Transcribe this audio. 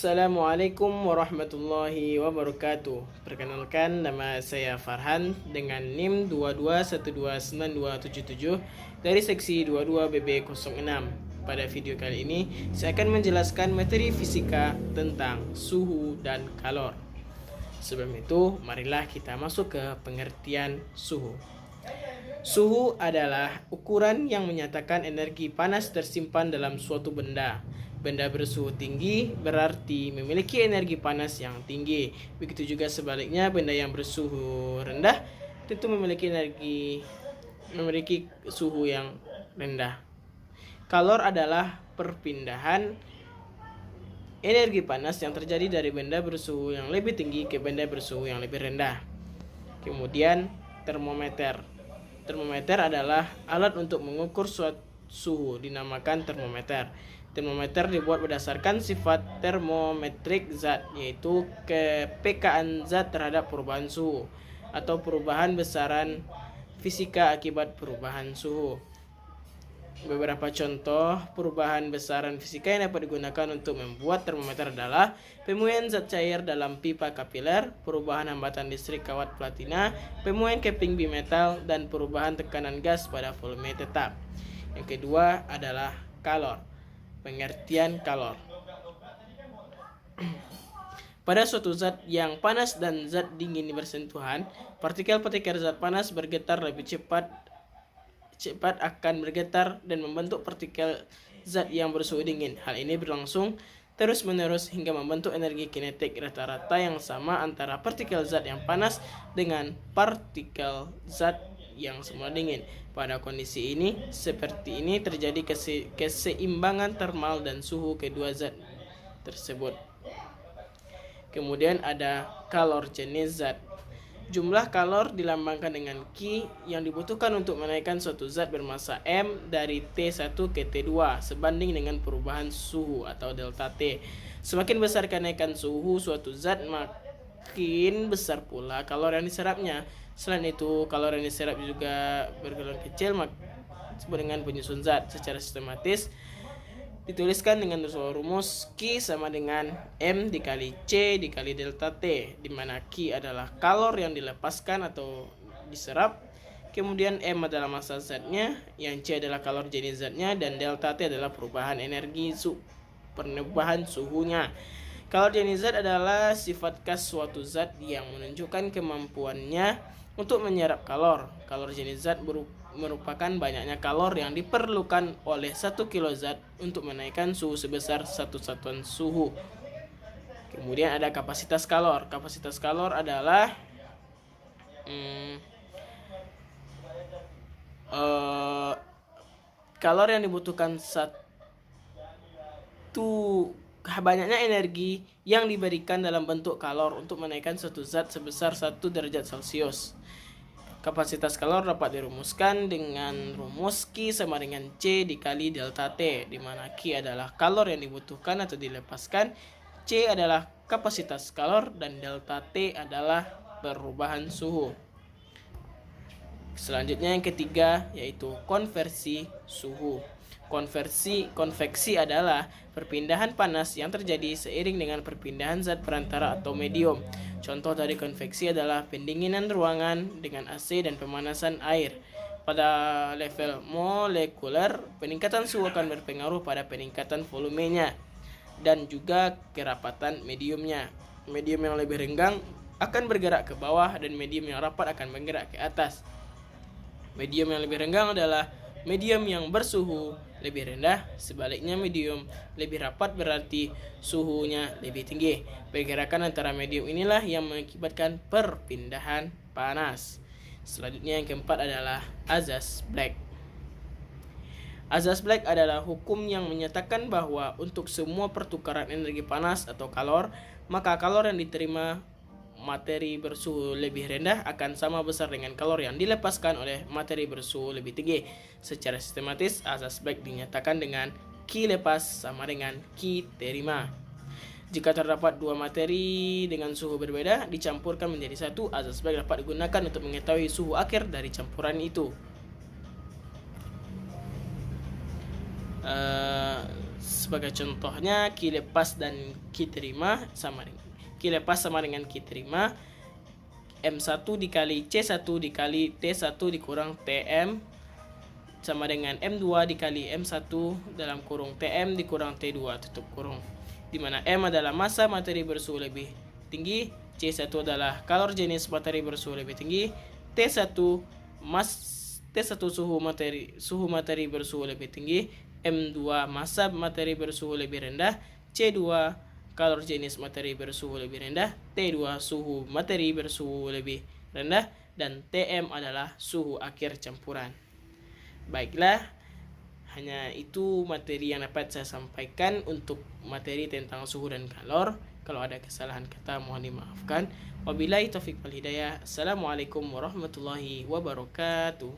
Assalamualaikum warahmatullahi wabarakatuh. Perkenalkan, nama saya Farhan dengan NIM 22129277 dari seksi 22BB06. Pada video kali ini, saya akan menjelaskan materi fisika tentang suhu dan kalor. Sebelum itu, marilah kita masuk ke pengertian suhu. Suhu adalah ukuran yang menyatakan energi panas tersimpan dalam suatu benda. Benda bersuhu tinggi berarti memiliki energi panas yang tinggi. Begitu juga sebaliknya, benda yang bersuhu rendah tentu memiliki suhu yang rendah. Kalor adalah perpindahan energi panas yang terjadi dari benda bersuhu yang lebih tinggi ke benda bersuhu yang lebih rendah. Kemudian termometer. Termometer adalah alat untuk mengukur suatu suhu, dinamakan termometer. Termometer dibuat berdasarkan sifat termometrik zat, yaitu kepekaan zat terhadap perubahan suhu atau perubahan besaran fisika akibat perubahan suhu. Beberapa contoh perubahan besaran fisika yang dapat digunakan untuk membuat termometer adalah pemuaian zat cair dalam pipa kapiler, perubahan hambatan listrik kawat platina, pemuaian keping bimetal, dan perubahan tekanan gas pada volume tetap. Yang kedua adalah kalor. Pengertian kalor. Pada suatu zat yang panas dan zat dingin bersentuhan, partikel-partikel zat panas bergetar lebih cepat akan bergetar dan membentuk partikel zat yang bersuhu dingin. Hal ini berlangsung terus-menerus hingga membentuk energi kinetik rata-rata yang sama antara partikel zat yang panas dengan partikel zat yang semula dingin. Pada kondisi ini, seperti ini terjadi keseimbangan termal dan suhu kedua zat tersebut. Kemudian ada kalor jenis zat. Jumlah kalor dilambangkan dengan Q yang dibutuhkan untuk menaikkan suatu zat bermassa M dari T1 ke T2 sebanding dengan perubahan suhu atau delta T. Semakin besar kenaikan suhu suatu zat, makin besar pula kalor yang diserapnya. Selain itu, kalor yang diserap juga bergolong kecil, disebut dengan penyusun zat. Secara sistematis dituliskan dengan rumus Q sama dengan M dikali C dikali delta T, di mana Q adalah kalor yang dilepaskan atau diserap, kemudian M adalah massa zatnya, yang C adalah kalor jenis zatnya, dan delta T adalah perubahan suhunya. Kalor jenis zat adalah sifat khas suatu zat yang menunjukkan kemampuannya untuk menyerap kalor. Kalor jenis zat merupakan banyaknya kalor yang diperlukan oleh 1 kilo zat untuk menaikkan suhu sebesar 1 satuan suhu. Kemudian ada kapasitas kalor. Kapasitas kalor adalah kalor yang dibutuhkan banyaknya energi yang diberikan dalam bentuk kalor untuk menaikkan suatu zat sebesar 1 derajat Celcius. Kapasitas kalor dapat dirumuskan dengan rumus Q sama dengan C dikali delta T, di mana Q adalah kalor yang dibutuhkan atau dilepaskan, C adalah kapasitas kalor, dan delta T adalah perubahan suhu. Selanjutnya yang ketiga yaitu konversi suhu. Konveksi adalah perpindahan panas yang terjadi seiring dengan perpindahan zat perantara atau medium. Contoh dari konveksi adalah pendinginan ruangan dengan AC dan pemanasan air. Pada level molekuler, peningkatan suhu akan berpengaruh pada peningkatan volumenya dan juga kerapatan mediumnya. Medium yang lebih renggang akan bergerak ke bawah dan medium yang rapat akan bergerak ke atas. Medium yang lebih renggang adalah medium yang bersuhu lebih rendah, sebaliknya medium lebih rapat berarti suhunya lebih tinggi. Pergerakan antara medium inilah yang mengakibatkan perpindahan panas. Selanjutnya yang keempat adalah azas Black. Azas Black adalah hukum yang menyatakan bahwa untuk semua pertukaran energi panas atau kalor, maka kalor yang diterima materi bersuhu lebih rendah akan sama besar dengan kalor yang dilepaskan oleh materi bersuhu lebih tinggi. Secara sistematis, azas Black dinyatakan dengan Q lepas sama dengan Q terima. Jika terdapat dua materi dengan suhu berbeda dicampurkan menjadi satu, azas Black dapat digunakan untuk mengetahui suhu akhir dari campuran itu. Sebagai contohnya, Q lepas dan Q terima sama dengan Q lepas sama dengan Q terima. M1 dikali C1 dikali T1 dikurang TM sama dengan M2 dikali M1 dalam kurung TM dikurang T2 tutup kurung. Di mana M adalah massa materi bersuhu lebih tinggi, C1 adalah kalor jenis materi bersuhu lebih tinggi, T1 suhu materi bersuhu lebih tinggi, M2 massa materi bersuhu lebih rendah, C2 kalor jenis materi bersuhu lebih rendah, T2 suhu materi bersuhu lebih rendah, dan TM adalah suhu akhir campuran. Baiklah, hanya itu materi yang dapat saya sampaikan untuk materi tentang suhu dan kalor. Kalau ada kesalahan kata mohon dimaafkan. Wabillahi taufiq wal hidayah. Assalamualaikum warahmatullahi wabarakatuh.